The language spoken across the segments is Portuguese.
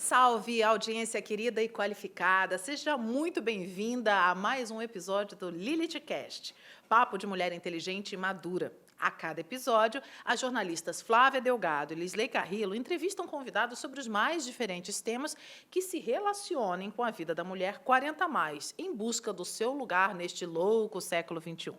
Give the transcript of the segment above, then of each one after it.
salve, audiência querida e qualificada. Seja muito bem-vinda a mais um episódio do LilithCast, papo de mulher inteligente e madura. A cada episódio, as jornalistas Flávia Delgado e Lisley Carrillo entrevistam convidados sobre os mais diferentes temas que se relacionem com a vida da mulher 40+, em busca do seu lugar neste louco século XXI.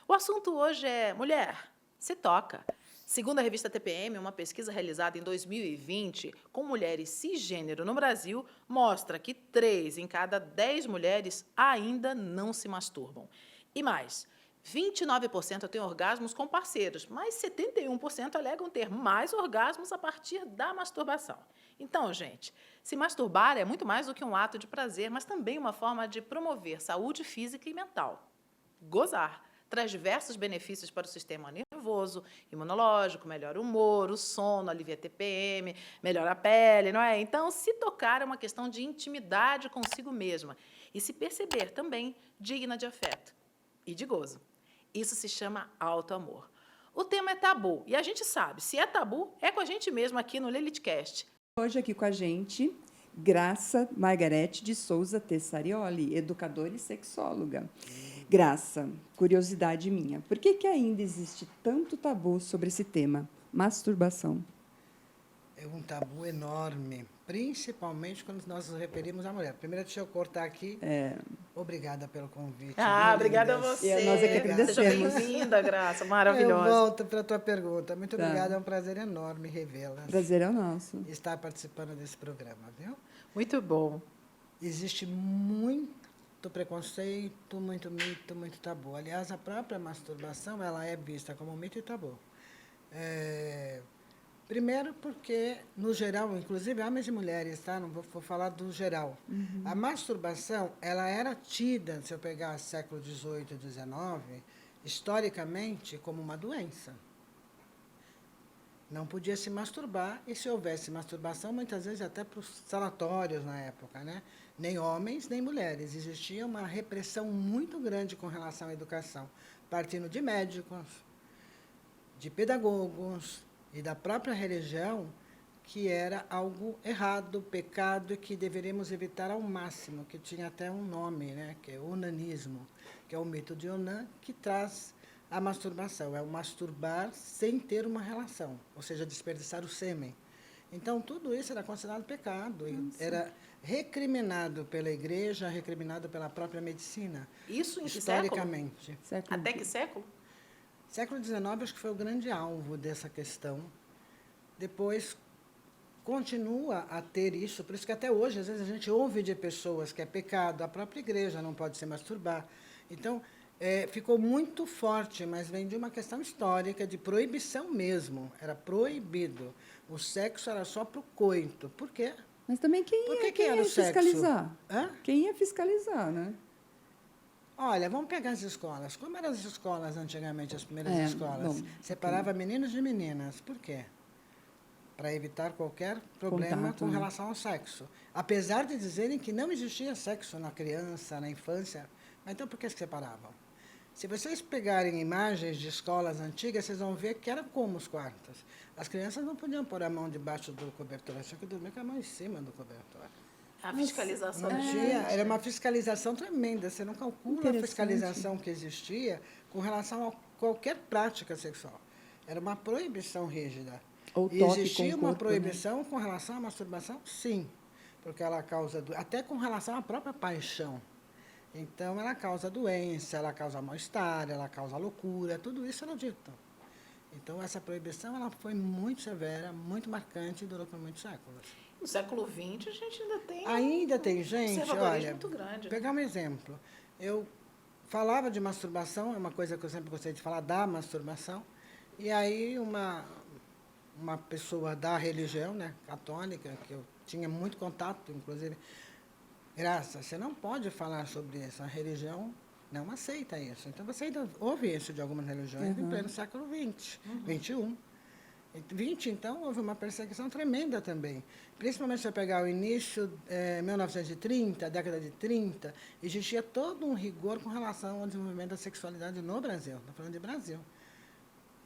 O assunto hoje é mulher, se toca. Segundo a revista TPM, uma pesquisa realizada em 2020 com mulheres cisgênero no Brasil mostra que 3 em cada 10 mulheres ainda não se masturbam. E mais, 29% têm orgasmos com parceiros, mas 71% alegam ter mais orgasmos a partir da masturbação. Então, gente, se masturbar é muito mais do que um ato de prazer, mas também uma forma de promover saúde física e mental. Gozar traz diversos benefícios para o sistema nervoso, imunológico, melhora o humor, o sono, alivia a TPM, melhora a pele, não é? Então, se tocar é uma questão de intimidade consigo mesma e se perceber também digna de afeto e de gozo. Isso se chama autoamor. O tema é tabu e a gente sabe, se é tabu, é com a gente mesmo aqui no LilithCast. Hoje aqui com a gente, Graça Margarete de Souza Tessarioli, educadora e sexóloga. Graça, curiosidade minha, por que ainda existe tanto tabu sobre esse tema, masturbação? É um tabu enorme, principalmente quando nós nos referimos à mulher. Primeiro, deixa eu cortar aqui. Obrigada pelo convite. Obrigada a você. E nós é que agradecemos. Seja bem-vinda, Graça, maravilhosa. Eu volto para a tua pergunta. Muito obrigada, é um prazer enorme revê-la. Prazer é o nosso. Estar participando desse programa, viu? Muito bom. Existe muito preconceito, muito mito, muito tabu. Aliás, a própria masturbação ela é vista como mito e tabu. Primeiro porque, no geral, inclusive homens e mulheres, tá? Não vou falar do geral. A masturbação ela era tida, se eu pegar século XVIII e XIX, historicamente, como uma doença. Não podia se masturbar, e se houvesse masturbação, muitas vezes até para os sanatórios na época, né? Nem homens, nem mulheres. Existia uma repressão muito grande com relação à educação, partindo de médicos, de pedagogos e da própria religião, que era algo errado, pecado, e que deveríamos evitar ao máximo, que tinha até um nome, né? Que é o onanismo, que é o mito de Onan, que traz a masturbação, é o masturbar sem ter uma relação, ou seja, desperdiçar o sêmen. Então, tudo isso era considerado pecado, era recriminado pela igreja, recriminado pela própria medicina. Isso em que historicamente. Século? Até que século? Século XIX, acho que foi o grande alvo dessa questão. Depois, continua a ter isso, por isso que até hoje, às vezes, a gente ouve de pessoas que é pecado, a própria igreja não pode se masturbar. Então, ficou muito forte, mas vem de uma questão histórica, de proibição mesmo. Era proibido. O sexo era só para o coito. Por quê? Mas também quem ia fiscalizar? Quem ia fiscalizar, né? Olha, vamos pegar as escolas. Como eram as escolas antigamente, as primeiras escolas? Separava meninos de meninas. Por quê? Para evitar qualquer problema com relação ao sexo. Apesar de dizerem que não existia sexo na criança, na infância. Mas então, por que se separavam? Se vocês pegarem imagens de escolas antigas, vocês vão ver que era como os quartos. As crianças não podiam pôr a mão debaixo do cobertor, tinham que dormir com a mão em cima do cobertor. A fiscalização. Era uma fiscalização tremenda. Você não calcula a fiscalização que existia com relação a qualquer prática sexual. Era uma proibição rígida. E existia uma proibição com relação à masturbação? Sim, porque ela causa... Até com relação à própria paixão. Então, ela causa doença, ela causa mal-estar, ela causa loucura, tudo isso era dito. Então, essa proibição ela foi muito severa, muito marcante e durou por muitos séculos. No século XX, a gente ainda tem... Ainda tem gente, olha, muito grande. Pegar um exemplo. Eu falava de masturbação, é uma coisa que eu sempre gostei de falar, da masturbação, e aí uma pessoa da religião, né, católica, que eu tinha muito contato, inclusive... Graça, você não pode falar sobre isso. A religião não aceita isso. Então, você ainda ouve isso de algumas religiões em pleno século XX, XXI. 20, então, houve uma perseguição tremenda também. Principalmente se você pegar o início, 1930, a década de 30, existia todo um rigor com relação ao desenvolvimento da sexualidade no Brasil. Estou falando de Brasil.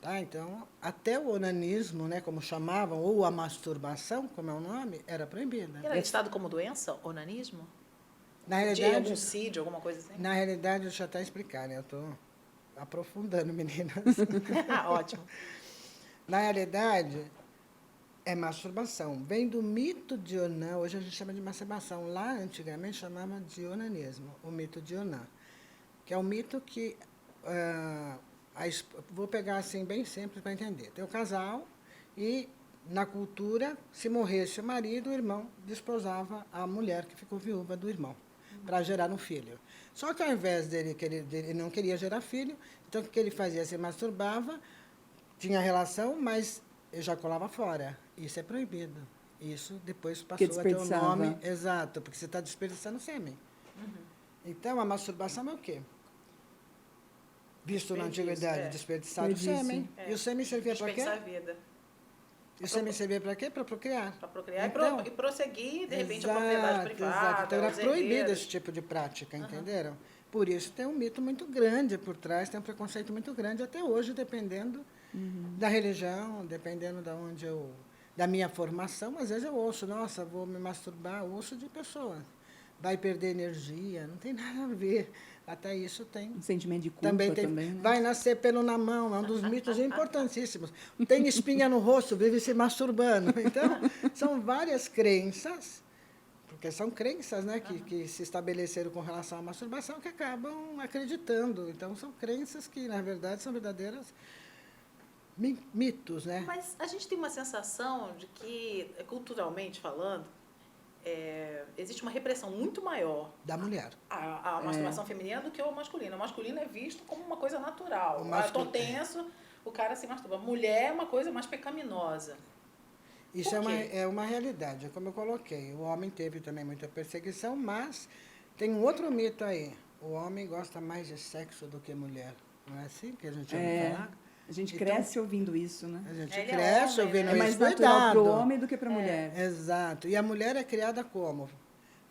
Tá? Então, até o onanismo, né, como chamavam, ou a masturbação, como é o nome, era proibida. Era listado como doença, onanismo? Na De realidade, algum CID, alguma coisa assim? na realidade, deixa eu até explicar, né? Eu estou aprofundando, meninas. Ótimo. Na realidade, é masturbação. Vem do mito de Onã, hoje a gente chama de masturbação. Lá, antigamente, chamava de onanismo, o mito de Onã, que é um mito que... vou pegar assim, bem simples para entender. Tem o casal e, na cultura, se morresse o marido, o irmão desposava a mulher que ficou viúva do irmão, para gerar um filho. Só que, ao invés dele não queria gerar filho, então o que ele fazia? Se masturbava, tinha relação, mas ejaculava fora. Isso é proibido. Isso depois passou a ter o nome exato, porque você está desperdiçando sêmen. Então, a masturbação é o quê? Visto na antiguidade, desperdiçar o sêmen. E o sêmen servia para quê? Desperdiçar a vida. E o sêmen servia para quê? Para procriar. Para procriar Então, e prosseguir, de repente, exato, a propriedade privada. Exato. Então, era os proibido herdeiros. esse tipo de prática, entenderam? Por isso, tem um mito muito grande por trás, tem um preconceito muito grande até hoje, dependendo da religião, dependendo da minha formação. Às vezes eu ouço, nossa, vou me masturbar, ouço de pessoas. Vai perder energia, não tem nada a ver. Até isso tem. Um sentimento de culpa Também, né? Vai nascer pelo na mão, é um dos mitos importantíssimos. Tem espinha no rosto, vive se masturbando. Então, são várias crenças, porque são crenças, né, que se estabeleceram com relação à masturbação, que acabam acreditando. Então, são crenças que, na verdade, são verdadeiras mitos, né? Mas a gente tem uma sensação de que, culturalmente falando, existe uma repressão muito maior Da mulher. a masturbação feminina do que o masculino. O masculino é visto como uma coisa natural. Eu tô tenso, o cara se masturba. Mulher é uma coisa mais pecaminosa. Isso é uma realidade, é como eu coloquei. O homem teve também muita perseguição, mas tem um outro mito aí. O homem gosta mais de sexo do que mulher. Não é assim que a gente ouve falar? A gente Então, cresce ouvindo isso, né? A gente Ele cresce é homem, ouvindo né? É isso. mais natural para o Cuidado. homem do que para a mulher. Exato. E a mulher é criada como?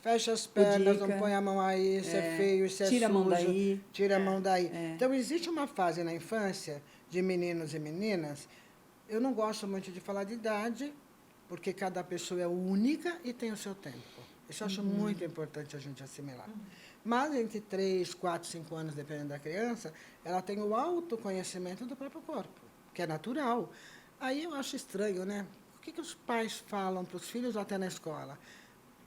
Fecha as pernas, Pudica. não põe a mão aí, isso é feio, isso é Tira a sujo. mão daí. Tira a mão daí. Então, existe uma fase na infância de meninos e meninas, eu não gosto muito de falar de idade, porque cada pessoa é única e tem o seu tempo. Isso eu acho muito importante a gente assimilar. Mas entre 3, 4, 5 anos, dependendo da criança, ela tem o autoconhecimento do próprio corpo, que é natural. Aí eu acho estranho, né? O que os pais falam para os filhos até na escola?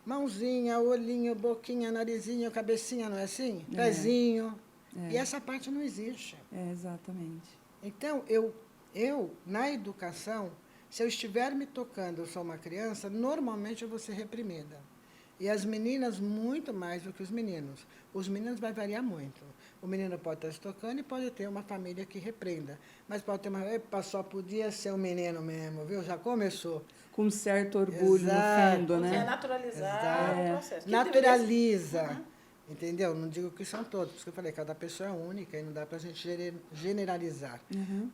Mãozinha, olhinho, boquinha, narizinho, cabecinha, não é assim? Pezinho. E essa parte não existe. Exatamente. Então, eu, na educação, se eu estiver me tocando, eu sou uma criança, normalmente eu vou ser reprimida. E as meninas, muito mais do que os meninos. Os meninos vai variar muito. O menino pode estar se tocando e pode ter uma família que repreenda. Mas pode ter uma... Epa, só podia ser um menino mesmo, viu? Já começou. Com um certo orgulho Exato. no fundo, É né? naturalizar o processo. Que Naturaliza. Entendeu? Não digo que são todos, porque eu falei, cada pessoa é única e não dá para a gente generalizar.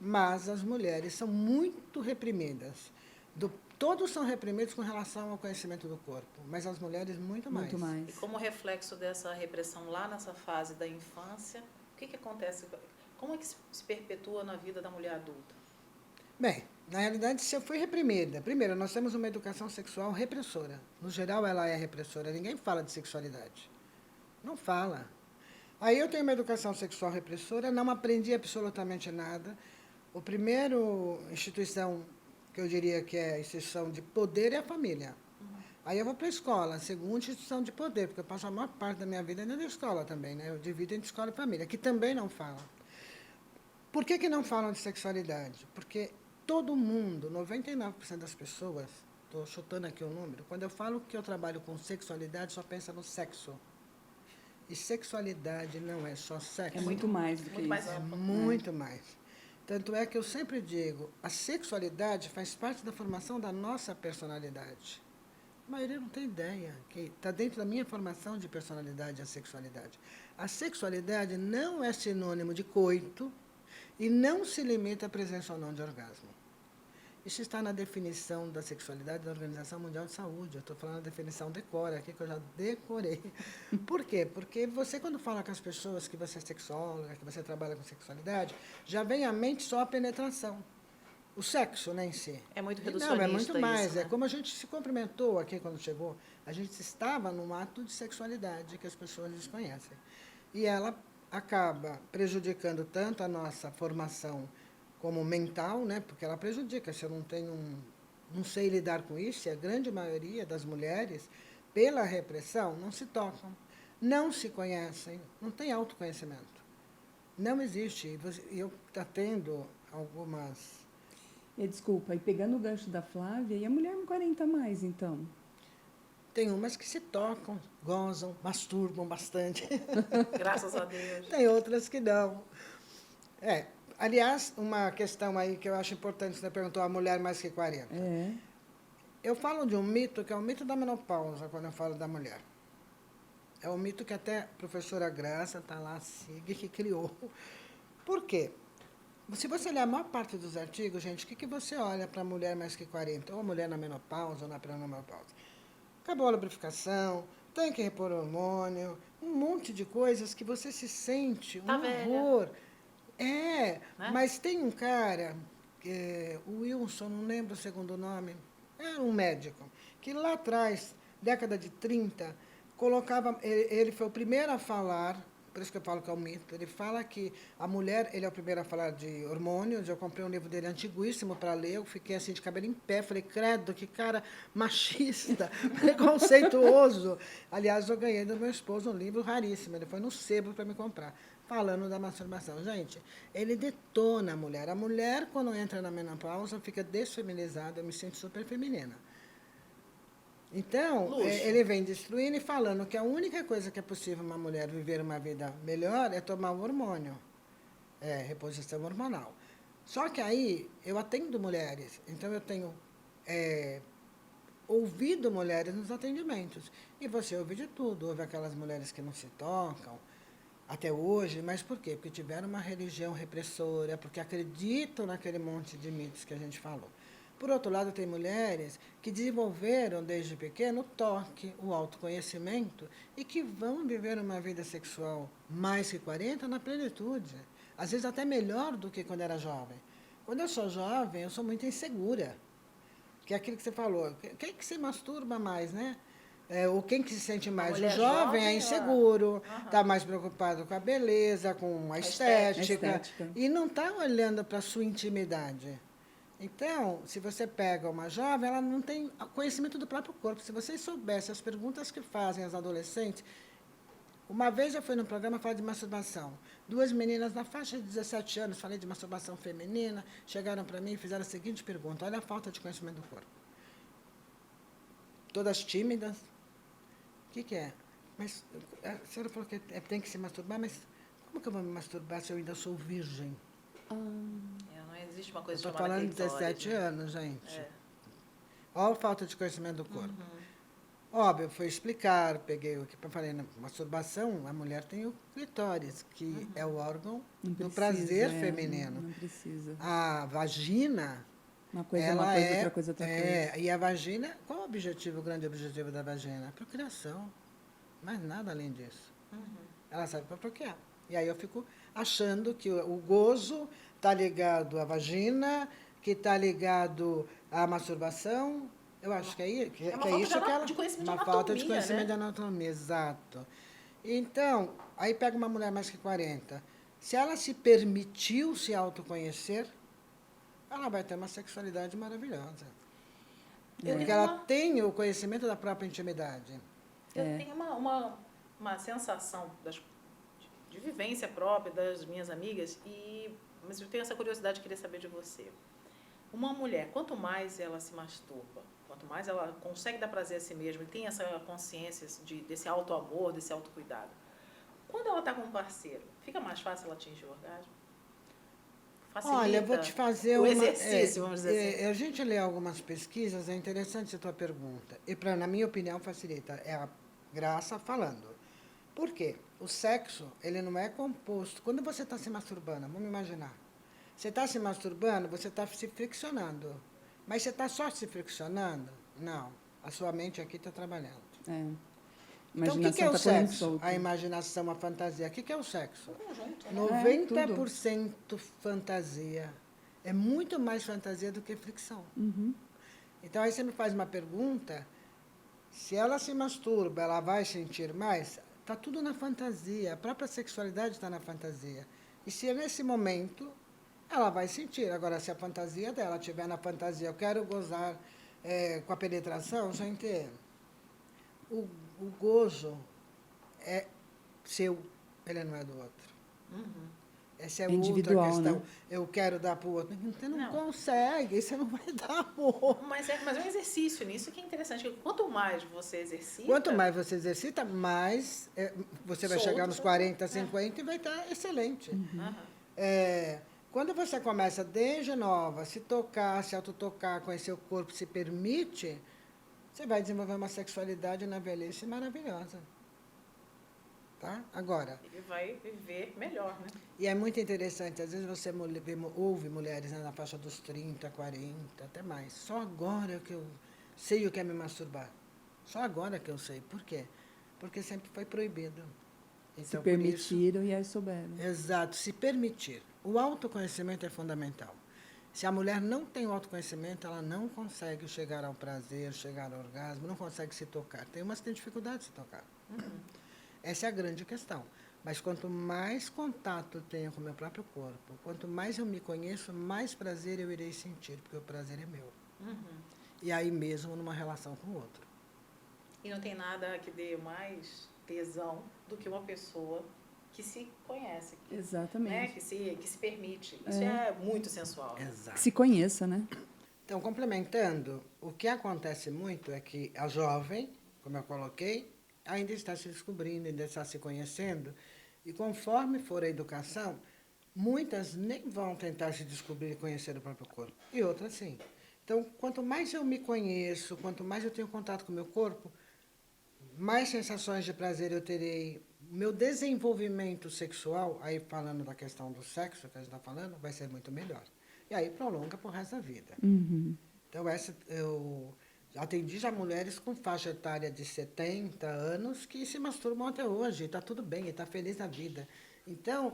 Mas as mulheres são muito reprimidas. Todos são reprimidos com relação ao conhecimento do corpo, mas as mulheres muito mais. Muito mais. E como reflexo dessa repressão lá nessa fase da infância, o que acontece? Como é que se perpetua na vida da mulher adulta? Bem, na realidade, se eu fui reprimida, primeiro, nós temos uma educação sexual repressora. No geral, ela é repressora. Ninguém fala de sexualidade. Não fala. Aí eu tenho uma educação sexual repressora, não aprendi absolutamente nada. O primeiro instituição que eu diria que é a instituição de poder é a família. Aí eu vou para a escola, a segunda instituição de poder, porque eu passo a maior parte da minha vida dentro da escola também, né? Eu divido entre escola e família, que também não falam. Por que não falam de sexualidade? Porque todo mundo, 99% das pessoas, estou chutando aqui um número, quando eu falo que eu trabalho com sexualidade, só pensa no sexo. E sexualidade não é só sexo. É muito mais do que Muito mais isso. amplo. Muito mais. Tanto é que eu sempre digo, a sexualidade faz parte da formação da nossa personalidade. A maioria não tem ideia que está dentro da minha formação de personalidade a sexualidade. A sexualidade não é sinônimo de coito e não se limita à presença ou não de orgasmo. Isso está na definição da sexualidade da Organização Mundial de Saúde. Eu estou falando da definição decora aqui, que eu já decorei. Por quê? Porque você, quando fala com as pessoas que você é sexóloga, que você trabalha com sexualidade, já vem à mente só a penetração. O sexo, né, em si. É muito Não, reducionista é muito mais. isso, né? É como a gente se cumprimentou aqui quando chegou. A gente estava num ato de sexualidade que as pessoas desconhecem. E ela acaba prejudicando tanto a nossa formação como mental, né? Porque ela prejudica. Se eu não sei lidar com isso, e a grande maioria das mulheres, pela repressão, não se tocam, não se conhecem, não tem autoconhecimento. Não existe. E eu estou tendo algumas... Desculpa, e pegando o gancho da Flávia, e a mulher com 40 a mais, então? Tem umas que se tocam, gozam, masturbam bastante. Graças a Deus. Tem outras que não. Aliás, uma questão aí que eu acho importante, você perguntou a mulher mais que 40. É. Eu falo de um mito, que é o mito da menopausa, quando eu falo da mulher. É um mito que até a professora Graça está lá, Sig, que criou. Por quê? Se você olhar a maior parte dos artigos, gente, o que você olha para a mulher mais que 40? Ou a mulher na menopausa ou na pré-menopausa? Acabou a lubrificação, tem que repor hormônio, um monte de coisas que você se sente um horror. Né? Mas tem um cara, o Wilson, não lembro o segundo nome, era um médico, que lá atrás, década de 30, colocava, ele foi o primeiro a falar, por isso que eu falo que é um mito, ele fala que a mulher, ele é o primeiro a falar de hormônios, eu comprei um livro dele antiguíssimo para ler, eu fiquei assim de cabelo em pé, falei, credo, que cara machista, preconceituoso. Aliás, eu ganhei do meu esposo um livro raríssimo, ele foi no sebo para me comprar, falando da masturbação. Gente, ele detona a mulher. A mulher, quando entra na menopausa, fica desfeminizada, eu me sinto super feminina. Então, ele vem destruindo e falando que a única coisa que é possível uma mulher viver uma vida melhor é tomar o hormônio, reposição hormonal. Só que aí, eu atendo mulheres, então eu tenho ouvido mulheres nos atendimentos. E você ouve de tudo, ouve aquelas mulheres que não se tocam, até hoje, mas por quê? Porque tiveram uma religião repressora, porque acreditam naquele monte de mitos que a gente falou. Por outro lado, tem mulheres que desenvolveram desde pequeno o toque, o autoconhecimento e que vão viver uma vida sexual mais que 40 na plenitude. Às vezes até melhor do que quando era jovem. Quando eu sou jovem, eu sou muito insegura. Que é aquilo que você falou. Quem que se masturba mais, né? Ou quem que se sente mais? O jovem é inseguro, está mais preocupado com a beleza, com a estética. E não está olhando para a sua intimidade. Então, se você pega uma jovem, ela não tem conhecimento do próprio corpo. Se vocês soubessem as perguntas que fazem as adolescentes... Uma vez eu fui num programa falar de masturbação. 2 meninas na faixa de 17 anos, falei de masturbação feminina, chegaram para mim e fizeram a seguinte pergunta: olha a falta de conhecimento do corpo. Todas tímidas. O que é? Mas a senhora falou que tem que se masturbar, mas como que eu vou me masturbar se eu ainda sou virgem? Não existe uma coisa chamada chamada clitóris. Estou falando de 17 anos, gente. Olha a falta de conhecimento do corpo. Óbvio, fui explicar, peguei o que eu falei, na masturbação, a mulher tem o clitóris, que é o órgão do prazer feminino. Não precisa. A vagina, uma coisa é uma coisa, outra coisa é outra coisa. E a vagina, qual o objetivo, o grande objetivo da vagina? Procriação. Mas nada além disso. Ela serve para procriar. E aí eu fico achando que o gozo está ligado à vagina, que está ligado à masturbação. Eu acho que é isso que ela... Uma falta de conhecimento de anatomia, exato. Então, aí pega uma mulher mais que 40. Se ela se permitiu se autoconhecer, ela vai ter uma sexualidade maravilhosa. Porque ela tem o conhecimento da própria intimidade. Eu tenho uma sensação de vivência própria das minhas amigas, mas eu tenho essa curiosidade de querer saber de você. Uma mulher, quanto mais ela se masturba, quanto mais ela consegue dar prazer a si mesma e tem essa consciência desse auto-amor, desse autocuidado, quando ela está com um parceiro, fica mais fácil ela atingir o orgasmo? Facilita. Olha, eu vou te fazer o exercício, vamos dizer assim. A gente lê algumas pesquisas, é interessante a tua pergunta. E, na minha opinião, facilita. É a Graça falando. Por quê? O sexo, ele não é composto... Quando você está se masturbando, vamos imaginar. Você está se masturbando, você está se friccionando. Mas você está só se friccionando? Não. A sua mente aqui está trabalhando. É. Então, o que é Imaginação o tá correndo sexo? solta. A imaginação, a fantasia. O que é o sexo? Conjunto, né? 90% fantasia. É muito mais fantasia do que fricção. Uhum. Então, aí você me faz uma pergunta, se ela se masturba, ela vai sentir mais? Está tudo na fantasia. A própria sexualidade está na fantasia. E se é nesse momento, ela vai sentir. Agora, se a fantasia dela estiver na fantasia, eu quero gozar com a penetração, gente, o gozo é seu, ele não é do outro. Uhum. Essa é É outra individual, questão. né? Eu quero dar para o outro. Você não, Não. consegue, você não vai dar amor. Mas é um exercício nisso que é interessante. Que quanto mais você exercita... Quanto mais você exercita, mais você vai chegar nos 40, É. 50 e vai estar excelente. Aham. Quando você começa desde nova, se tocar, se autotocar, conhecer o corpo, se permite, você vai desenvolver uma sexualidade na velhice maravilhosa. Tá? Agora, Ele vai viver melhor, né? e é muito interessante, às vezes você ouve mulheres, né, na faixa dos 30, 40, até mais. Só agora que eu sei o que é me masturbar. Só agora que eu sei. Por quê? Porque sempre foi proibido. Se Então, por isso, permitiram e aí souberam. exato, se permitir. O autoconhecimento é fundamental. Se a mulher não tem o autoconhecimento, ela não consegue chegar ao prazer, chegar ao orgasmo, não consegue se tocar. Tem umas que têm dificuldade de se tocar. Essa é a grande questão. Mas quanto mais contato eu tenho com o meu próprio corpo, quanto mais eu me conheço, mais prazer eu irei sentir, porque o prazer é meu. E aí mesmo numa relação com o outro. E não tem nada que dê mais tesão do que uma pessoa que se conhece, né? Exatamente. Que se permite. Isso é muito sensual. Exato. Que se conheça, né? Então, complementando, o que acontece muito é que a jovem, como eu coloquei, ainda está se descobrindo, ainda está se conhecendo, e conforme for a educação, muitas nem vão tentar se descobrir e conhecer o próprio corpo, e outras sim. Então, quanto mais eu me conheço, quanto mais eu tenho contato com o meu corpo, mais sensações de prazer eu terei. Meu desenvolvimento sexual, aí falando da questão do sexo que a gente está falando, vai ser muito melhor. E aí prolonga para o resto da vida. Uhum. Então, eu atendi já mulheres com faixa etária de 70 anos que se masturbam até hoje, está tudo bem, está feliz na vida. Então,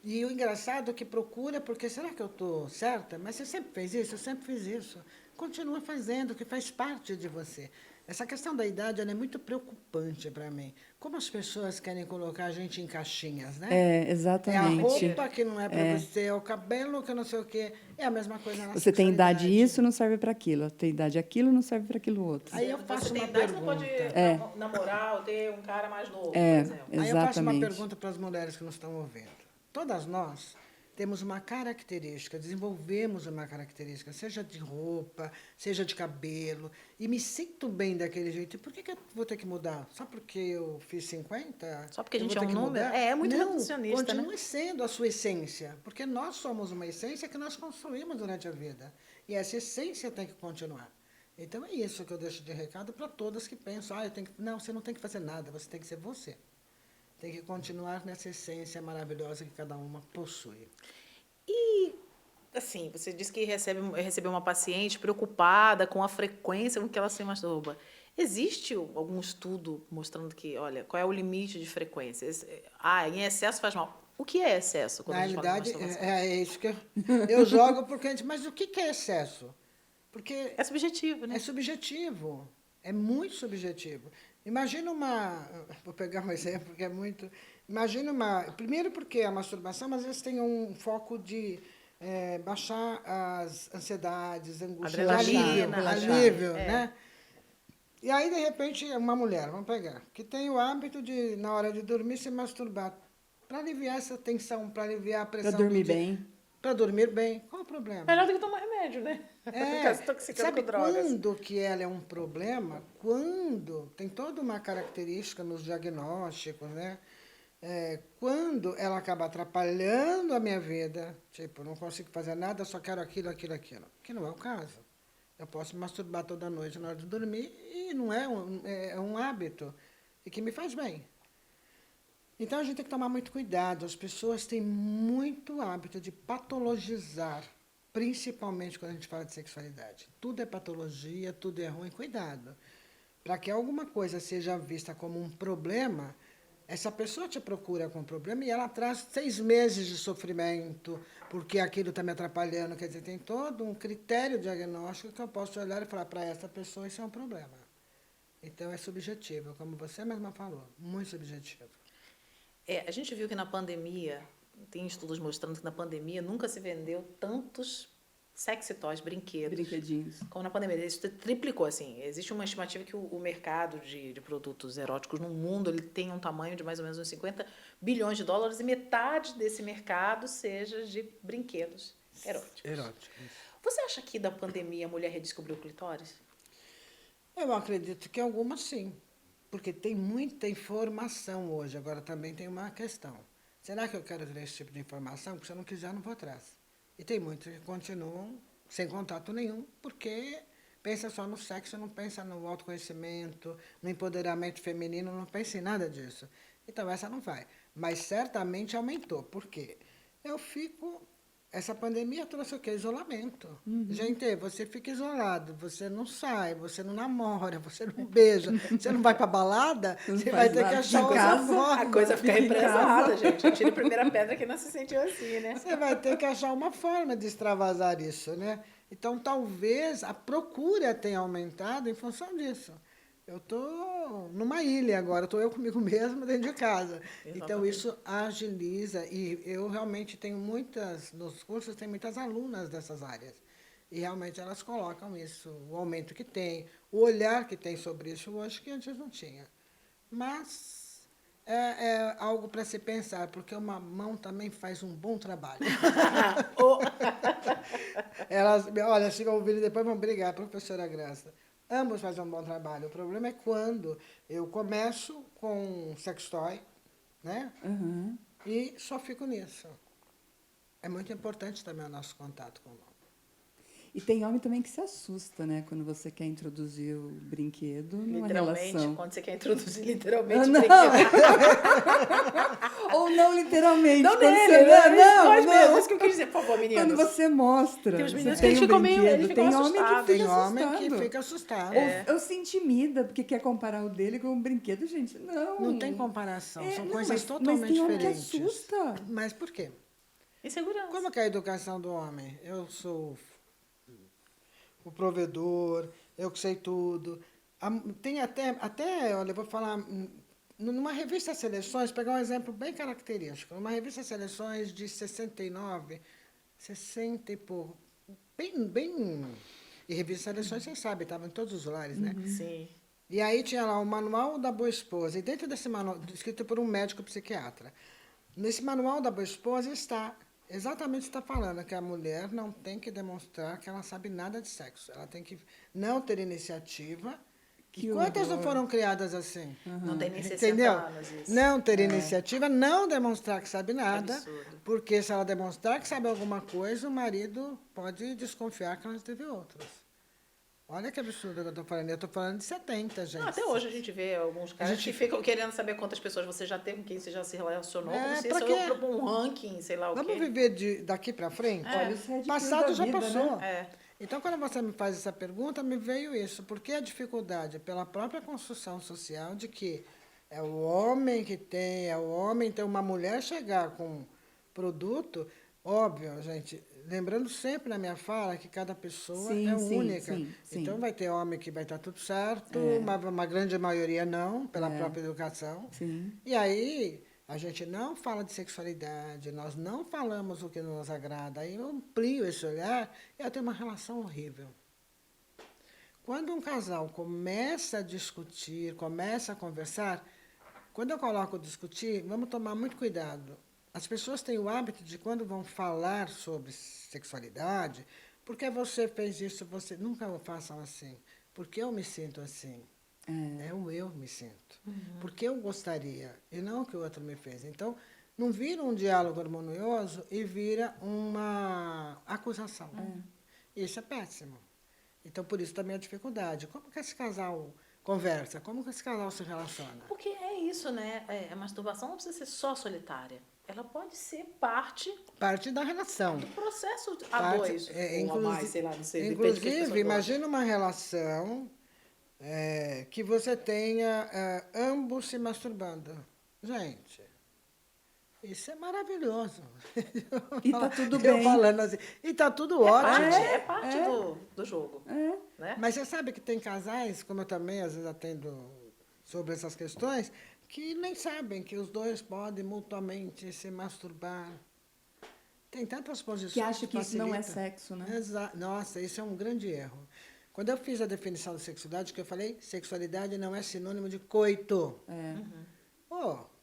e o engraçado é que procura, porque será que eu estou certa? Mas você sempre fez isso? Eu sempre fiz isso. Continua fazendo, que faz parte de você. Essa questão da idade ela é muito preocupante para mim. Como as pessoas querem colocar a gente em caixinhas, né? É, É a exatamente. roupa que não é para você, é o cabelo que não sei o quê. É a mesma coisa na Você tem idade sexualidade. isso, não serve para aquilo. Tem idade aquilo, não serve para aquilo outro. Aí eu Você faço tem uma idade, você não pode pergunta. namorar ou ter um cara mais novo, por É, exemplo. Aí eu faço uma exatamente. pergunta para as mulheres que nos estão ouvindo. Todas nós temos uma característica, desenvolvemos uma característica, seja de roupa, seja de cabelo, e me sinto bem daquele jeito. E por que eu vou ter que mudar? Só porque eu fiz 50? Só porque a eu gente vou é ter um que número? mudar? É muito Não, reducionista, né? continue sendo a sua essência, porque nós somos uma essência que nós construímos durante a vida. E essa essência tem que continuar. Então é isso que eu deixo de recado para todas que pensam, eu tenho que... Não, você não tem que fazer nada, você tem que ser você. Tem que continuar nessa essência maravilhosa que cada uma possui. E, assim, você disse que recebeu uma paciente preocupada com a frequência com que ela se masturba. Existe algum estudo mostrando que, olha, qual é o limite de frequência? Em excesso faz mal. O que é excesso quando Na a gente fala de realidade, masturbação? é isso que eu jogo porque a gente... Mas o que é excesso? Porque É subjetivo, né? é subjetivo. É muito subjetivo. Imagina uma... Vou pegar um exemplo que é muito... Imagina uma... Primeiro porque a masturbação, às vezes, tem um foco de baixar as ansiedades, angústias, Adrenalina, alívio, é. né? E aí, de repente, uma mulher, vamos pegar, que tem o hábito de, na hora de dormir, se masturbar. Para aliviar essa tensão, para aliviar a pressão Para dormir do dia. bem. Para dormir bem. Qual o problema? Melhor do que tomar remédio, né? Ficar se intoxicando Sabe com drogas. quando que ela é um problema? Quando tem toda uma característica nos diagnósticos, né? Quando ela acaba atrapalhando a minha vida, tipo, não consigo fazer nada, só quero aquilo, aquilo, aquilo. Que não é o caso. Eu posso me masturbar toda noite na hora de dormir e não é um hábito e que me faz bem. Então, a gente tem que tomar muito cuidado. As pessoas têm muito hábito de patologizar principalmente quando a gente fala de sexualidade. Tudo é patologia, tudo é ruim, cuidado. Para que alguma coisa seja vista como um problema, essa pessoa te procura com problema e ela traz 6 meses de sofrimento, porque aquilo está me atrapalhando. Quer dizer, tem todo um critério diagnóstico que eu posso olhar e falar, para essa pessoa isso é um problema. Então, é subjetivo, como você mesma falou, muito subjetivo. A gente viu que na pandemia, tem estudos mostrando que na pandemia nunca se vendeu tantos sexy toys, brinquedos, Brinquedinhos. como na pandemia. Isso triplicou, assim. Existe uma estimativa que o mercado de produtos eróticos no mundo ele tem um tamanho de mais ou menos uns 50 bilhões de dólares e metade desse mercado seja de brinquedos eróticos. Você acha que da pandemia a mulher redescobriu o clitóris? Eu acredito que algumas sim, porque tem muita informação hoje. Agora também tem uma questão. Será que eu quero ter esse tipo de informação? Porque se eu não quiser, eu não vou atrás. E tem muitos que continuam sem contato nenhum, porque pensa só no sexo, não pensa no autoconhecimento, no empoderamento feminino, não pensa em nada disso. Então, essa não vai. Mas certamente aumentou. Por quê? Essa pandemia trouxe o quê? Isolamento. Gente, você fica isolado, você não sai, você não namora, você não beija, você não vai para balada, você vai ter que achar outra forma. A coisa fica represada, gente. Eu tiro a primeira pedra que não se sentiu assim, né? Você vai ter que achar uma forma de extravasar isso, né? Então, talvez a procura tenha aumentado em função disso. Eu estou numa ilha agora, estou eu comigo mesma dentro de casa. Exatamente. Então, isso agiliza. E eu realmente tenho nos cursos tem muitas alunas dessas áreas. E realmente elas colocam isso, o aumento que tem, o olhar que tem sobre isso hoje, que antes não tinha. Mas é algo para se pensar, porque uma mão também faz um bom trabalho. Elas, olha, se ouvirem depois vão brigar, professora Graça. Ambos fazem um bom trabalho. O problema é quando eu começo com um sextoy, né? E só fico nisso. É muito importante também o nosso contato com o homem. E tem homem também que se assusta, né? Quando você quer introduzir o brinquedo numa relação. Quando você quer introduzir literalmente o Não. brinquedo. Ou não literalmente. Não quando nele, você... né? Não, Nós não. mesmos. Isso que eu quis dizer, por favor, meninos. Quando você mostra. Tem uns meninos você que tem ficam um meio- brinquedo. eles ficam Tem homem que assustados. fica Tem homem assustado. que fica assustado. Ou se intimida, porque quer comparar o dele com um brinquedo. Gente, não. Não tem comparação, são não, coisas mas totalmente tem homem diferentes. que assusta. Mas por quê? Insegurança. Como que é a educação do homem? Eu sou o provedor, eu que sei tudo. Tem até, olha, eu vou falar, numa revista Seleções, pegar um exemplo bem característico, numa revista Seleções de 69, 60 e pouco, bem... E revista Seleções, vocês sabem, estava em todos os lares, né? Sim. E aí tinha lá o Manual da Boa Esposa, e dentro desse manual, escrito por um médico psiquiatra, nesse Manual da Boa Esposa está exatamente o que está falando, que a mulher não tem que demonstrar que ela sabe nada de sexo. Ela tem que não ter iniciativa. Que E quantas não horror. foram criadas assim? Não tem nem 60 Entendeu? anos isso. Não ter iniciativa, não demonstrar que sabe nada, absurdo. porque se ela demonstrar que sabe alguma coisa, o marido pode desconfiar que ela teve outras. Olha que absurdo que eu estou falando. Eu estou falando de 70, gente. Não, até hoje a gente vê alguns caras que ficam querendo saber quantas pessoas você já teve, com quem você já se relacionou, como se pra isso quê? fosse um ranking, sei lá o Vamos quê. viver daqui para frente? Olha, os red pills Passado da já vida, passou. né? Então, quando você me faz essa pergunta, me veio isso. Por que a dificuldade? Pela própria construção social de que é o homem que tem, é o homem. Então, uma mulher chegar com produto, óbvio, gente, lembrando sempre na minha fala que cada pessoa Sim, é sim, única. sim, sim. Então, vai ter homem que vai estar tudo certo, uma grande maioria não, pela própria educação. Sim. E aí, a gente não fala de sexualidade, nós não falamos o que nos agrada. Aí eu amplio esse olhar e eu tenho uma relação horrível. Quando um casal começa a discutir, começa a conversar, quando eu coloco discutir, vamos tomar muito cuidado. As pessoas têm o hábito de, quando vão falar sobre sexualidade, porque você fez isso, você nunca façam assim, porque eu me sinto assim. É o eu me sinto. Porque eu gostaria, e não o que o outro me fez. Então, não vira um diálogo harmonioso e vira uma acusação. Isso é péssimo. Então, por isso também a dificuldade. Como que esse casal conversa? Como que esse casal se relaciona? Porque é isso, né? A masturbação não precisa ser só solitária. Ela pode ser parte Parte da relação. do processo a dois, ou a mais, sei lá, não sei. Depende do que as pessoas Inclusive, gostam. imagina uma relação que você tenha ambos se masturbando. Gente, isso é maravilhoso. E tá tudo Eu bem. falando assim, e tá tudo ótimo. É parte do jogo. Né? Mas você sabe que tem casais, como eu também às vezes atendo sobre essas questões, que nem sabem que os dois podem mutuamente se masturbar. Tem tantas posições Que acha que isso não é facilitam. sexo, né? Nossa, isso é um grande erro. Quando eu fiz a definição de sexualidade, que eu falei, sexualidade não é sinônimo de coito.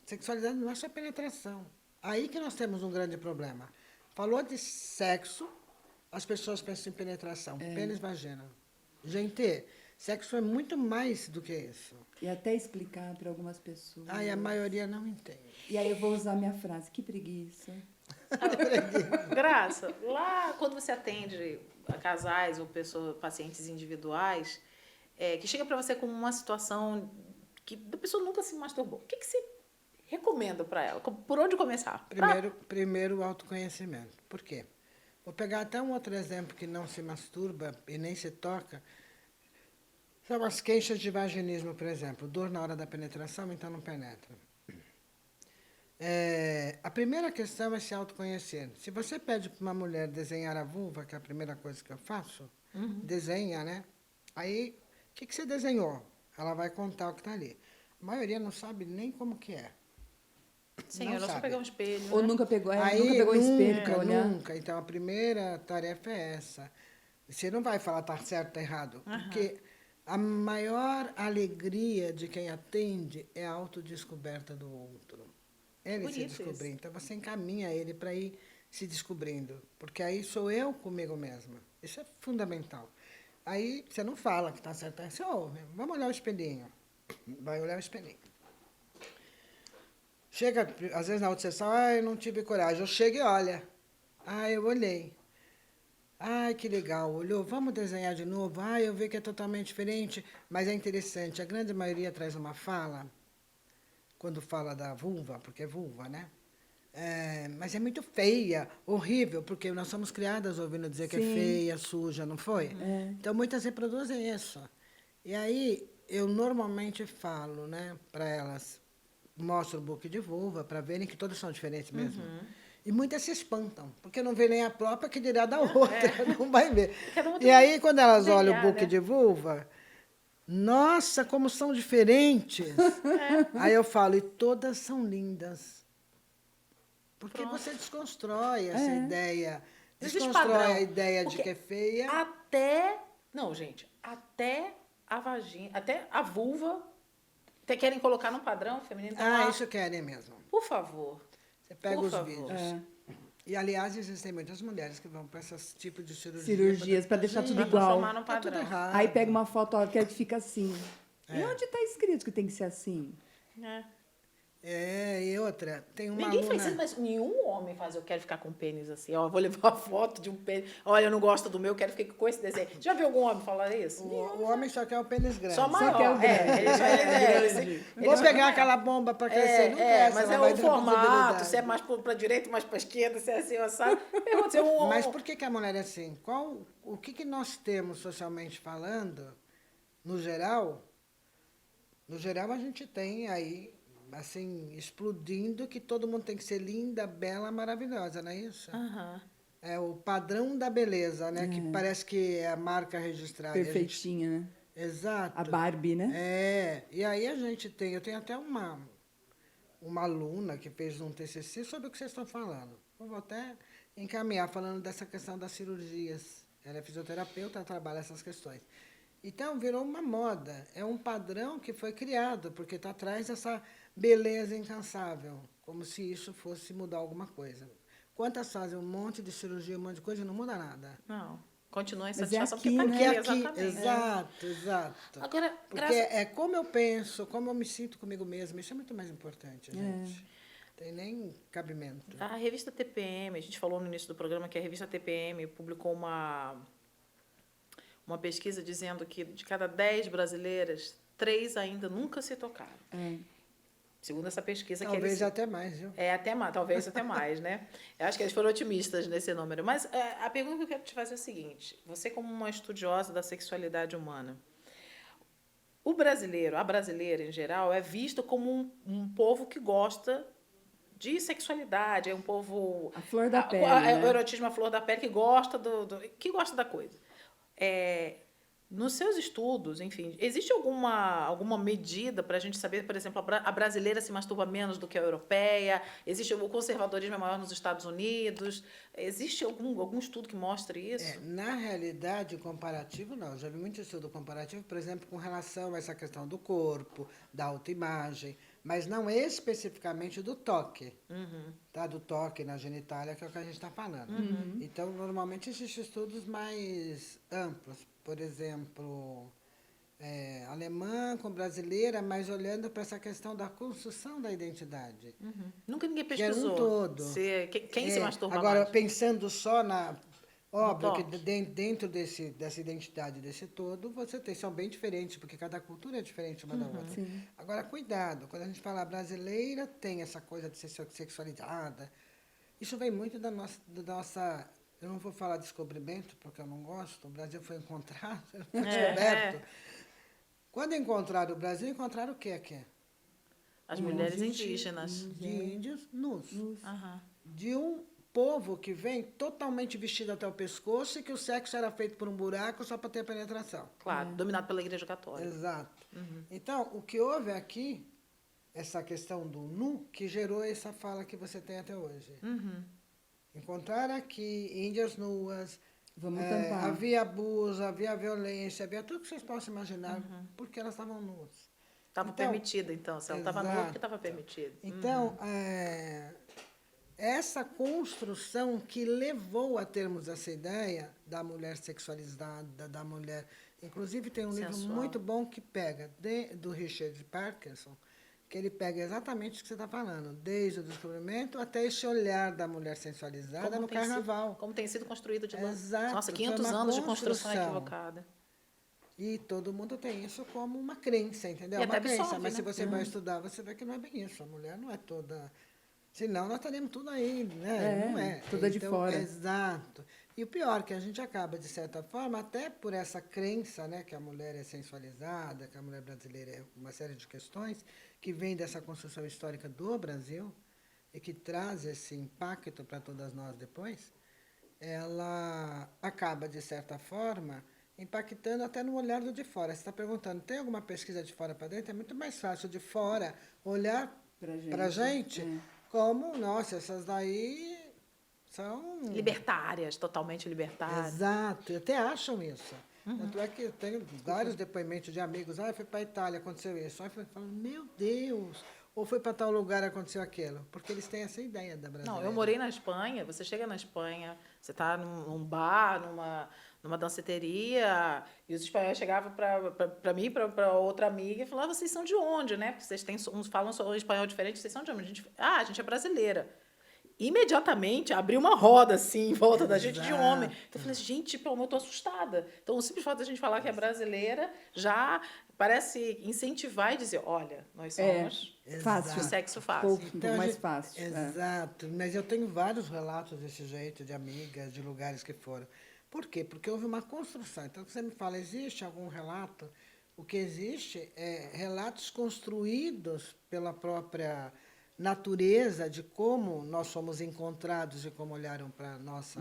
Sexualidade não é só penetração. Aí que nós temos um grande problema. Falou de sexo, as pessoas pensam em penetração, pênis, vagina. Gente, sexo é muito mais do que isso. E até explicar para algumas pessoas. Ai, a maioria não entende. E aí eu vou usar minha frase, que preguiça. Graça, lá quando você atende a casais ou pessoas, pacientes individuais, que chega para você com uma situação que a pessoa nunca se masturbou, o que você recomenda para ela? Por onde começar? Primeiro, o autoconhecimento. Por quê? Vou pegar até um outro exemplo que não se masturba e nem se toca. São as queixas de vaginismo, por exemplo. Dor na hora da penetração, então não penetra. A primeira questão é se autoconhecer. Se você pede para uma mulher desenhar a vulva, que é a primeira coisa que eu faço, desenha, né? Aí, o que você desenhou? Ela vai contar o que está ali. A maioria não sabe nem como que é. Sim, não ela só sabe. pegar um espelho. Ou né? nunca pegou, Aí, nunca pegou espelho para olhar. Nunca. Então, a primeira tarefa é essa. Você não vai falar tá certo, tá errado. Porque a maior alegria de quem atende é a autodescoberta do outro. Ele se Bonito descobrir. isso. Então, você encaminha ele para ir se descobrindo. Porque aí sou eu comigo mesma. Isso é fundamental. Aí, você não fala que está certo. Você ouve. Vamos olhar o espelhinho. Vai olhar o espelhinho. Chega, às vezes, na outra sessão, eu não tive coragem. Eu chego e olha. Eu olhei. Ai, que legal. Olhou, vamos desenhar de novo. Eu vi que é totalmente diferente, mas é interessante. A grande maioria traz uma fala, quando fala da vulva, porque é vulva, né? Mas é muito feia, horrível, porque nós somos criadas ouvindo dizer que é Sim. feia, suja, não foi? Então, muitas reproduzem isso. E aí, eu normalmente falo, né, para elas, mostro o book de vulva, para verem que todas são diferentes mesmo. E muitas se espantam, porque não vê nem a própria, que dirá da outra, não vai ver. Cada uma E tem aí, quando elas DNA, olham o book né? de vulva, nossa, como são diferentes. Aí eu falo, e todas são lindas. Porque você desconstrói essa ideia, Existe desconstrói padrão. a ideia de Porque que é feia. Não, gente, até a vagina, até a vulva, até querem colocar num padrão feminino. Então, Isso querem mesmo. por favor. Você pega Por os favor. vídeos. E, aliás, existem muitas mulheres que vão para esses tipos de Cirurgias, para deixar tudo Pra igual. transformar num Tá tudo padrão. errado. Aí pega uma foto, ó, quero que fica assim. E onde está escrito que tem que ser assim? E outra, tem uma Ninguém aluna... faz isso, mas nenhum homem faz. Eu quero ficar com pênis assim. Ó, eu vou levar a foto de um pênis. Olha, eu não gosto do meu, quero ficar com esse desenho. Já viu algum homem falar isso? O homem só quer o pênis grande. Só maior. quer o grande. Ele Vou pegar aquela bomba para crescer. Não cresce, mas ela é vai o ter formato, visibilidade. se é mais para a direita, mais para a esquerda, se é assim, sabe? Mas por que a mulher é assim? O que nós temos socialmente falando, no geral? No geral, a gente tem aí, assim, explodindo que todo mundo tem que ser linda, bela, maravilhosa, não é isso? É o padrão da beleza, né? Que parece que é a marca registrada. E a gente- Perfeitinha, né? Exato. A Barbie, né? E aí eu tenho até uma aluna que fez um TCC sobre o que vocês estão falando. Eu vou até encaminhar falando dessa questão das cirurgias. Ela é fisioterapeuta, ela trabalha essas questões. Então, virou uma moda. É um padrão que foi criado, porque está atrás dessa beleza incansável, como se isso fosse mudar alguma coisa. Quantas fazem um monte de cirurgia, um monte de coisa e não muda nada? Não, continua em Mas é satisfação, aqui, porque né? está aqui, exatamente. Exato. Agora, Porque é como eu penso, como eu me sinto comigo mesma. Isso é muito mais importante, gente. Tem nem cabimento. a revista TPM, a gente falou no início do programa que a revista TPM publicou uma pesquisa dizendo que de cada 10 brasileiras, 3 ainda nunca se tocaram. Segundo essa pesquisa que Talvez eles... até mais, viu? Até mais, talvez até mais, né? Eu acho que eles foram otimistas nesse número. Mas a pergunta que eu quero te fazer é a seguinte: você, como uma estudiosa da sexualidade humana, o brasileiro, a brasileira em geral, é visto como um povo que gosta de sexualidade, é um povo... A flor da pele, O né? erotismo, a flor da pele, que gosta que gosta da coisa. Nos seus estudos, enfim, existe alguma medida para a gente saber, por exemplo, a brasileira se masturba menos do que a europeia? Existe o conservadorismo é maior nos Estados Unidos? Existe algum estudo que mostre isso? Na realidade, comparativo, não. Eu já vi muito estudo comparativo, por exemplo, com relação a essa questão do corpo, da autoimagem, mas não especificamente do toque. Tá? Do toque na genitália, que é o que a gente está falando. Então, normalmente, existem estudos mais amplos. Por exemplo, alemã com brasileira, mas olhando para essa questão da construção da identidade. Nunca ninguém Que era um pesquisou. todo. Quem se masturba agora, mais? pensando só na... Óbvio que toque. dentro dessa identidade, desse todo, são bem diferentes, porque cada cultura é diferente uma da outra. Sim. Agora, cuidado, quando a gente fala brasileira, tem essa coisa de ser sexualizada. Isso vem muito da nossa eu não vou falar descobrimento, porque eu não gosto. O Brasil foi encontrado, foi descoberto. Quando encontraram o Brasil, encontraram o que aqui? As mulheres indígenas. De índios nus. Aham. De um povo que vem totalmente vestido até o pescoço e que o sexo era feito por um buraco só para ter a penetração. Claro, dominado pela Igreja Católica. Exato. Então, o que houve aqui, essa questão do nu, que gerou essa fala que você tem até hoje. Encontraram aqui índias nuas, Vamos tampar. havia abuso, havia violência, havia tudo que vocês possam imaginar, porque elas estavam nuas. Estava permitida, então. Se ela estava nua, porque estava permitida. Então, essa construção que levou a termos essa ideia da mulher sexualizada, da mulher... Inclusive, tem um livro Sensual. muito bom que pega, do Richard Parkinson, que ele pega exatamente o que você está falando, desde o descobrimento até esse olhar da mulher sensualizada no carnaval. Como tem sido construído de lá. Exato, Nossa, foi 500 uma anos de construção construção. equivocada. E todo mundo tem isso como uma crença, entendeu? E Uma até crença, absorve, mas se né? você vai estudar, você vê que não é bem isso. A mulher não é toda... Senão, nós estaríamos tudo aí, né? Não é. Toda de fora. Exato. E o pior, que a gente acaba, de certa forma, até por essa crença, né, que a mulher é sensualizada, que a mulher brasileira é uma série de questões, que vem dessa construção histórica do Brasil e que traz esse impacto para todas nós depois, ela acaba, de certa forma, impactando até no olhar do de fora. Você está perguntando, tem alguma pesquisa de fora para dentro? É muito mais fácil de fora olhar para a gente como, nossa, essas daí são... Libertárias, totalmente libertárias. Exato, até acham isso. Tanto é que eu tenho vários depoimentos de amigos, foi para a Itália, aconteceu isso. Aí eu falo, meu Deus, ou foi para tal lugar, aconteceu aquilo. Porque eles têm essa ideia da brasileira. Não, eu morei na Espanha, você chega na Espanha, você está num bar, numa danceteria, e os espanhóis chegavam para mim, para outra amiga, e falavam, vocês são de onde, né? Porque vocês uns falam um espanhol diferente, vocês são de onde? A gente é brasileira. Imediatamente abriu uma roda assim em volta da gente de homem. Então eu falei assim, gente, pelo amor, eu tô assustada. Então o simples fato da gente falar que é brasileira já parece incentivar e dizer, olha, nós somos fácil. de sexo fácil. Pouco, um pouco mais fácil. Exato, mas eu tenho vários relatos desse jeito, de amigas, de lugares que foram. Por quê? Porque houve uma construção. Então, você me fala, existe algum relato? O que existe é relatos construídos pela própria natureza de como nós somos encontrados e como olharam para a nossa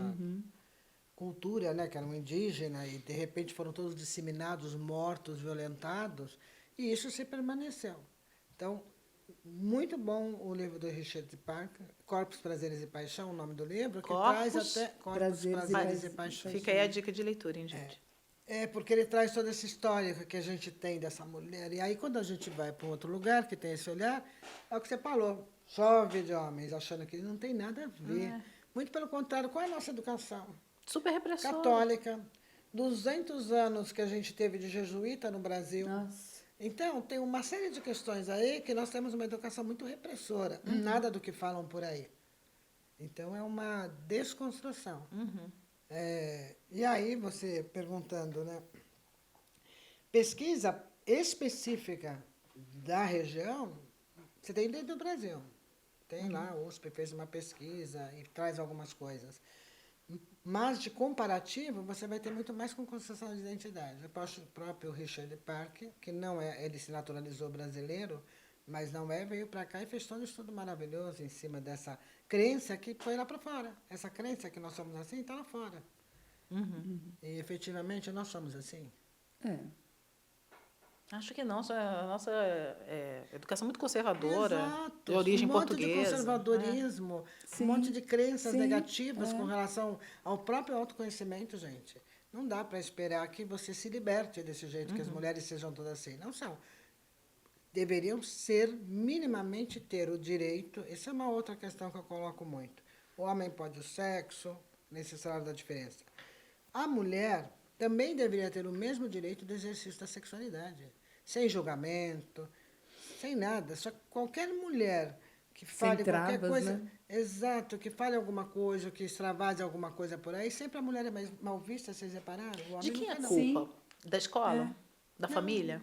cultura, né, que era um indígena, e de repente foram todos disseminados, mortos, violentados, e isso se permaneceu. Então, muito bom o livro do Richard Parker, Corpos, Prazeres e Paixão, o nome do livro, que traz até Corpos, Prazeres e Paixão. Fica aí a dica de leitura, hein, gente? Porque ele traz toda essa história que a gente tem dessa mulher. E aí, quando a gente vai para um outro lugar que tem esse olhar, é o que você falou, chove de homens, achando que não tem nada a ver. Muito pelo contrário, qual é a nossa educação? Super repressora. Católica. 200 anos que a gente teve de jesuíta no Brasil. Nossa. Então, tem uma série de questões aí que nós temos uma educação muito repressora. Nada do que falam por aí. Então, é uma desconstrução. E aí, você perguntando, né? Pesquisa específica da região, você tem dentro do Brasil. Tem lá, a USP fez uma pesquisa e traz algumas coisas. Mas, de comparativo, você vai ter muito mais com construção de identidade. O próprio Richard Parker, que não é, ele se naturalizou brasileiro, mas não é, veio para cá e fez todo um estudo maravilhoso em cima dessa crença que foi lá para fora. Essa crença que nós somos assim está lá fora. E, efetivamente, nós somos assim. É. Acho que não. A nossa educação é muito conservadora, Exato. de origem Um monte portuguesa. de conservadorismo, Sim, um monte de crenças sim, negativas com relação ao próprio autoconhecimento, gente. Não dá para esperar que você se liberte desse jeito, que as mulheres sejam todas assim. Não são. Deveriam ser, minimamente, ter o direito. Essa é uma outra questão que eu coloco muito. O homem pode o sexo, necessário da diferença. A mulher também deveria ter o mesmo direito do exercício da sexualidade, sem julgamento, sem nada. Só que qualquer mulher que fale qualquer travas, coisa, né? exato, que fale alguma coisa, que extravase alguma coisa por aí, sempre a mulher é mais mal vista, vocês repararam? O homem De quem é a nunca, não. culpa? Da escola? Da família?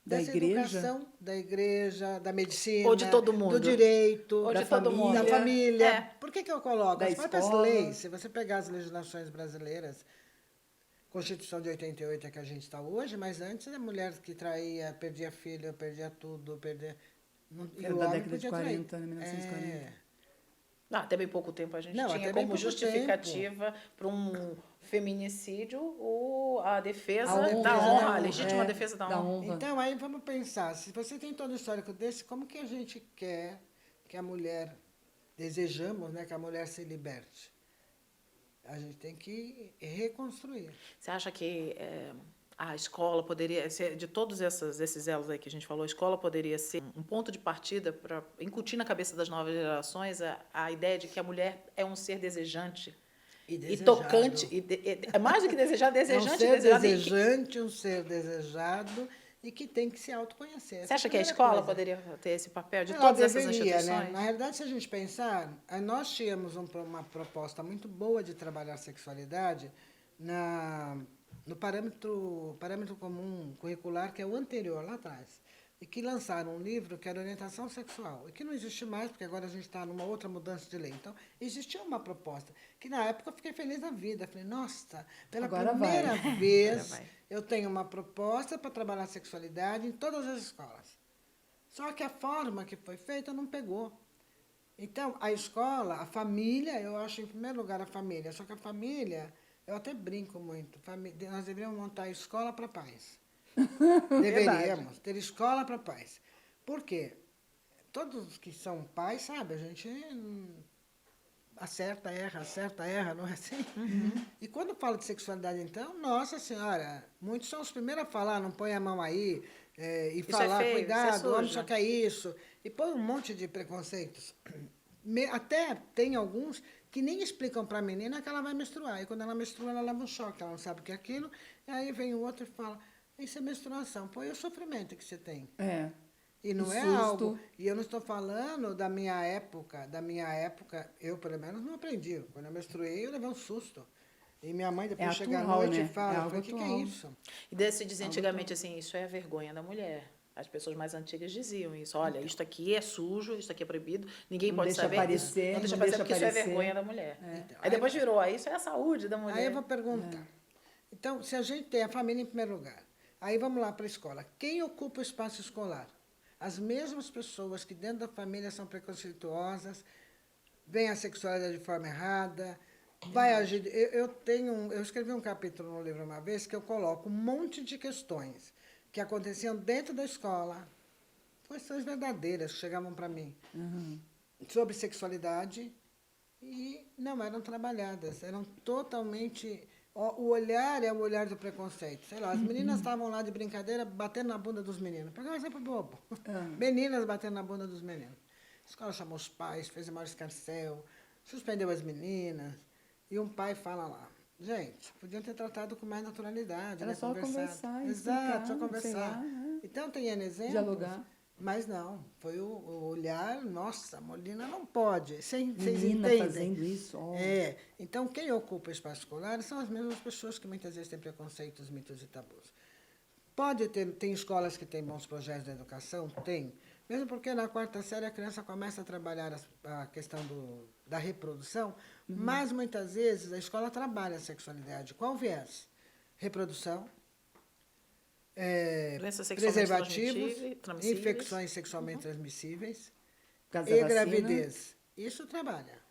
Da Dessa igreja? educação, da igreja, da medicina, Ou de todo mundo? do direito, Ou da de todo família. mundo? da família. É. Por que eu coloco? Da As próprias escola. leis, se você pegar as legislações brasileiras, Constituição de 88 é que a gente está hoje, mas antes a mulher que traía, perdia filho, perdia tudo, perdia... E Era o da homem década de podia 40, trair. né, 1940. Até bem pouco tempo a gente Não, tinha até bem como pouco justificativa para um feminicídio a defesa A honra, da né? honra, a É, legítima defesa da honra. Então, aí vamos pensar, se você tem todo o histórico desse, como que a gente quer que a mulher, desejamos, né, que a mulher se liberte? A gente tem que reconstruir. Você acha que a escola poderia ser, de todos esses elos aí que a gente falou, a escola poderia ser um ponto de partida para incutir na cabeça das novas gerações a ideia de que a mulher é um ser desejante e desejado. tocante, é mais do que desejado, desejante, É um ser desejado. desejante, um ser desejado e que tem que se autoconhecer. Você Essa acha é que a primeira escola coisa. poderia ter esse papel de Ela todas essas deveria, instituições? né? Na realidade, se a gente pensar, nós tínhamos uma proposta muito boa de trabalhar a sexualidade no parâmetro comum curricular, que é o anterior, lá atrás. E que lançaram um livro que era Orientação Sexual, e que não existe mais, porque agora a gente está numa outra mudança de lei. Então, existia uma proposta, que na época eu fiquei feliz da vida. Falei, nossa, pela Agora primeira vai. vez Agora vai. eu tenho uma proposta para trabalhar a sexualidade em todas as escolas. Só que a forma que foi feita não pegou. Então, a escola, a família, eu acho em primeiro lugar a família, só que a família, eu até brinco muito, nós deveríamos montar escola para pais. Deveríamos ter escola para pais. Por quê? Todos que são pais, sabe, a gente acerta, erra, não é assim? E quando fala de sexualidade, então, nossa senhora, muitos são os primeiros a falar, não põe a mão aí, e Isso falar, é feio, cuidado, isso é o homem sujo. só quer isso. E põe um monte de preconceitos. Até tem alguns que nem explicam para a menina que ela vai menstruar. E quando ela menstrua, ela leva um choque, ela não sabe o que é aquilo. E aí vem o outro e fala, isso é menstruação. Pô, e o sofrimento que você tem? É. E não O é susto. algo... E eu não estou falando da minha época. Da minha época, eu, pelo menos, não aprendi. Quando eu menstruei, eu levei um susto. E minha mãe depois chega à atual, noite né? e fala, É eu algo falei, o que é atual. isso? E se dizia antigamente assim, isso é a vergonha da mulher. As pessoas mais antigas diziam isso. Olha, isto aqui é sujo, isto aqui é proibido, ninguém Não pode deixa saber. aparecer, Não deixa não aparecer, deixa porque isso é aparecer. vergonha da mulher. Então, Aí depois virou, isso é a saúde da mulher. Aí eu vou perguntar. Então, se a gente tem a família em primeiro lugar, aí vamos lá para a escola. Quem ocupa o espaço escolar? As mesmas pessoas que dentro da família são preconceituosas, veem a sexualidade de forma errada, vai agir... Eu escrevi um capítulo no livro uma vez que eu coloco um monte de questões que aconteciam dentro da escola, questões verdadeiras que chegavam para mim, sobre sexualidade, e não eram trabalhadas, eram totalmente... O olhar é o olhar do preconceito. Sei lá, as meninas estavam lá de brincadeira batendo na bunda dos meninos. Pegar um exemplo bobo. Meninas batendo na bunda dos meninos. A escola chamou os pais, fez o maior escarcéu, suspendeu as meninas. E um pai fala lá, gente, podiam ter tratado com mais naturalidade. Era né, só conversar, Exato, só explicar, conversar. sei lá, né? Então, tem N exemplos. Dialogar. Mas não, foi o olhar, nossa, a Molina não pode. Vocês Menina entendem? fazendo isso, ó. É. Então, quem ocupa o espaço escolar são as mesmas pessoas que muitas vezes têm preconceitos, mitos e tabus. Pode ter, tem escolas que têm bons projetos de educação? Tem. Mesmo porque na 4ª série a criança começa a trabalhar a questão da reprodução, mas muitas vezes a escola trabalha a sexualidade. Qual viés? Reprodução, Doenças sexualmente preservativos, transmissíveis. infecções sexualmente transmissíveis Por causa e da vacina. gravidez. Isso trabalha.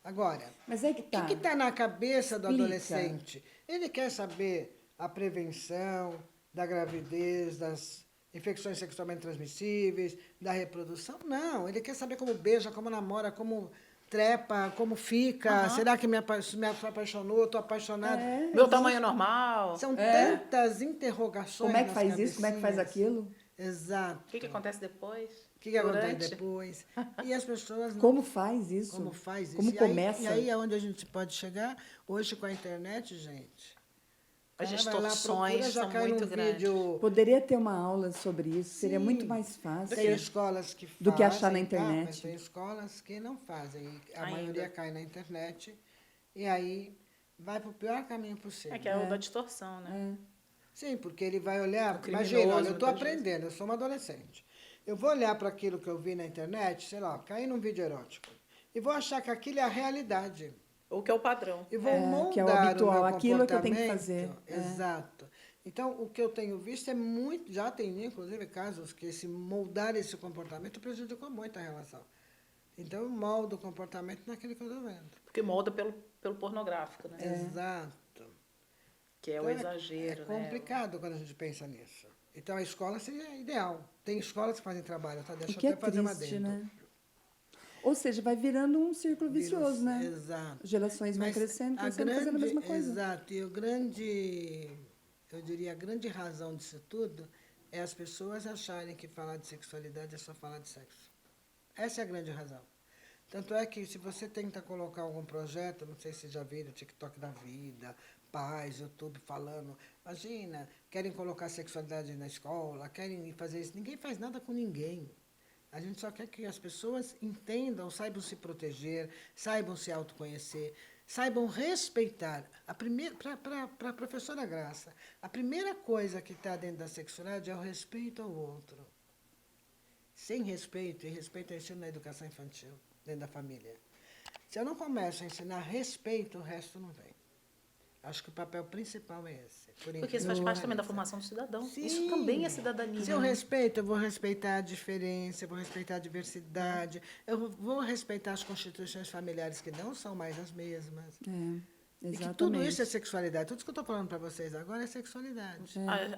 Agora, Mas é que o tá. que está na cabeça do Explica. adolescente? Ele quer saber a prevenção da gravidez, das infecções sexualmente transmissíveis, da reprodução? Não, ele quer saber como beija, como namora, como trepa, como fica. Será que me apaixonou? Estou apaixonado. Meu tamanho é normal. São tantas interrogações. Como é que nas faz isso? Como é que faz cabecinhas. aquilo? Exato. O que acontece depois? O que acontece Durante? depois? E as pessoas não. Como faz isso? Como faz isso? Como E aí- começa? E aí é onde a gente pode chegar. Hoje, com a internet, gente. As o cara vai lá, distorções procura, já são cai num muito grandes. vídeo. Poderia ter uma aula sobre isso, seria Sim. muito mais fácil. Tem escolas que fazem, do que achar na tá? internet. Mas tem escolas que não fazem. E a Ainda. maioria cai na internet. E aí vai para o pior caminho possível. É que é o da distorção, né? Sim, porque ele vai olhar. criminoso, Imagina, olha, eu estou muitas vezes. aprendendo, eu sou uma adolescente. Eu vou olhar para aquilo que eu vi na internet, sei lá, cair num vídeo erótico. E vou achar que aquilo é a realidade. O que é o padrão. E vou que é o moldar habitual, meu aquilo que eu tenho que comportamento. fazer. Exato. Então, o que eu tenho visto é muito, já tem inclusive casos que moldar esse comportamento prejudicou muito a relação. Então, eu moldo o comportamento naquele que eu estou vendo. Porque molda pelo pornográfico, né? Exato. Que é o Então, exagero, é né? complicado quando a gente pensa nisso. Então, a escola seria ideal. Tem escolas que fazem trabalho, tá? O Deixa que eu é até fazer uma triste, adendo. né? Ou seja, vai virando um círculo vicioso, né? Exato. As gerações vão Mas crescendo, a crescendo, fazendo a mesma coisa. Exato. E eu diria, a grande razão disso tudo é as pessoas acharem que falar de sexualidade é só falar de sexo. Essa é a grande razão. Tanto é que se você tenta colocar algum projeto, não sei se já viram o TikTok da vida, pais, YouTube falando, imagina, querem colocar sexualidade na escola, querem fazer isso. Ninguém faz nada com ninguém. A gente só quer que as pessoas entendam, saibam se proteger, saibam se autoconhecer, saibam respeitar. Para a professora Graça, a primeira coisa que está dentro da sexualidade é o respeito ao outro. Sem respeito, e respeito é ensino na educação infantil, dentro da família. Se eu não começo a ensinar respeito, o resto não vem. Acho que o papel principal é esse. Porque isso faz parte também da formação do cidadão. Sim. Isso também é cidadania. Se eu respeito, eu vou respeitar a diferença, eu vou respeitar a diversidade, eu vou respeitar as constituições familiares que não são mais as mesmas. É, E que exatamente. tudo isso é sexualidade. Tudo isso que eu estou falando para vocês agora é sexualidade.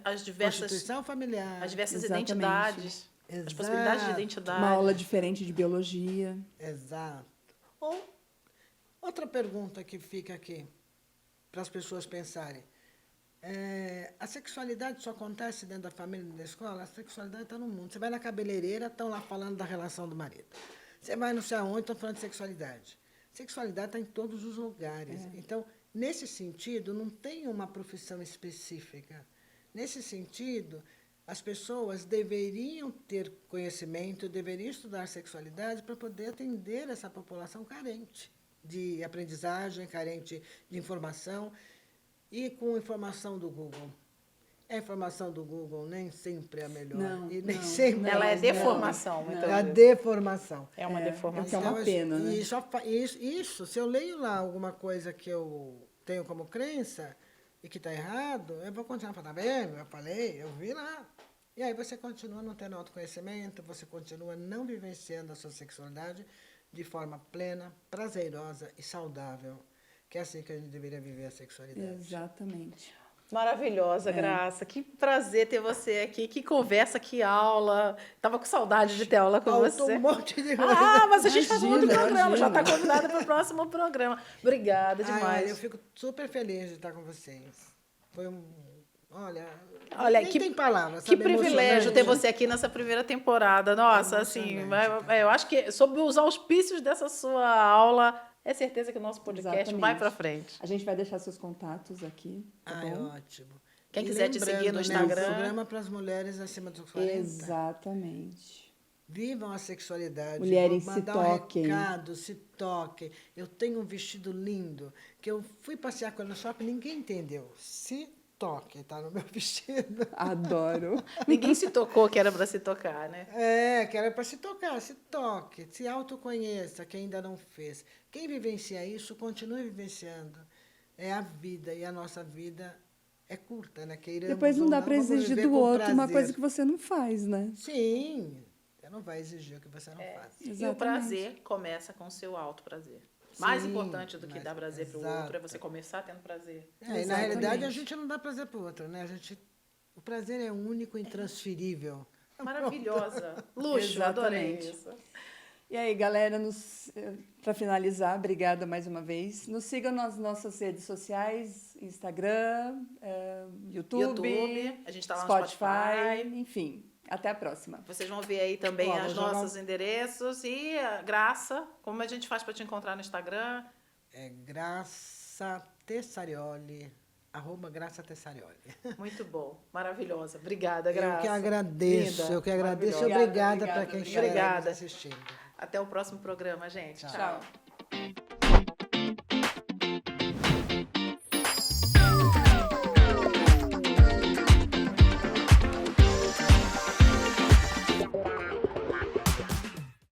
As diversas, Constituição familiar. as diversas Exatamente. identidades, as Exato. possibilidades de identidade. Uma aula diferente de biologia. Exato. Ou, outra pergunta que fica aqui, para as pessoas pensarem. A sexualidade só acontece dentro da família e da escola? A sexualidade está no mundo. Você vai na cabeleireira, estão lá falando da relação do marido. Você vai não sei aonde, estão falando de sexualidade. Sexualidade está em todos os lugares. Então, nesse sentido, não tem uma profissão específica. Nesse sentido, as pessoas deveriam ter conhecimento, deveriam estudar sexualidade para poder atender essa população carente de aprendizagem, carente de informação. E com informação do Google. A informação do Google nem sempre é a melhor. Não, e nem não, sempre não, Ela é não, deformação, não. muitas é a vezes. deformação. É uma É deformação. uma pena, né? Se eu leio lá alguma coisa que eu tenho como crença e que está errado, eu vou continuar falando, tá vendo? Eu falei, eu vi lá. E aí você continua não tendo autoconhecimento, você continua não vivenciando a sua sexualidade de forma plena, prazerosa e saudável. Que é assim que a gente deveria viver a sexualidade. Exatamente. Maravilhosa, Graça. Que prazer ter você aqui. Que conversa, que aula. Tava com saudade de ter aula com Faltou você. um monte de coisa. Ah, mas a gente faz um outro Imagina, programa. Já imagina. está convidada para o próximo programa. Obrigada Ai, demais. eu fico super feliz de estar com vocês. Foi um... Olha, Olha, nem que, tem palavras. que sabe? privilégio ter Emocionante. você aqui nessa primeira temporada. Nossa, assim, Emocionante, eu acho que sob os auspícios dessa sua aula, é certeza que o nosso podcast Exatamente. vai para frente. A gente vai deixar seus contatos aqui, tá Ai, bom? ótimo. Quem E quiser te seguir no lembrando, Instagram. Né, o programa para as mulheres acima dos 40. Exatamente. Vivam a sexualidade. Mulheres, Vou se mandar toquem. um recado, se toquem. Eu tenho um vestido lindo, que eu fui passear com ele no shopping, ninguém entendeu. Se toque, tá no meu vestido. Adoro. Ninguém se tocou que era para se tocar, né? Que era para se tocar, se toque, se autoconheça, quem ainda não fez. Quem vivencia isso, continue vivenciando. É a vida, e a nossa vida é curta, né? Queiramos Depois não ou dá para vamos exigir viver do com outro uma prazer. coisa que você não faz, né? Sim, você não vai exigir o que você não faz. E o Exatamente. prazer começa com o seu alto prazer. Mais Sim, importante do que mas- dar prazer para o exato. outro é você começar tendo prazer. E na Exatamente. realidade a gente não dá prazer para o outro, né? O prazer é único e intransferível. Maravilhosa. Luxo, adorei Exatamente. isso. E aí, galera, para finalizar, obrigada mais uma vez. Nos sigam nas nossas redes sociais, Instagram, YouTube, A gente está lá no Spotify, enfim. Até a próxima. Vocês vão ver aí também Ó, vou os jogar nossos endereços e a Graça, como a gente faz para te encontrar no Instagram? É Graça Tessarioli, @Graça Tessarioli. Muito bom, maravilhosa. Obrigada, Graça. Eu que agradeço, Linda, eu que agradeço. maravilhosa. Obrigada para quem estiver obrigada. nos assistindo. Até o próximo programa, gente. Tchau. Tchau.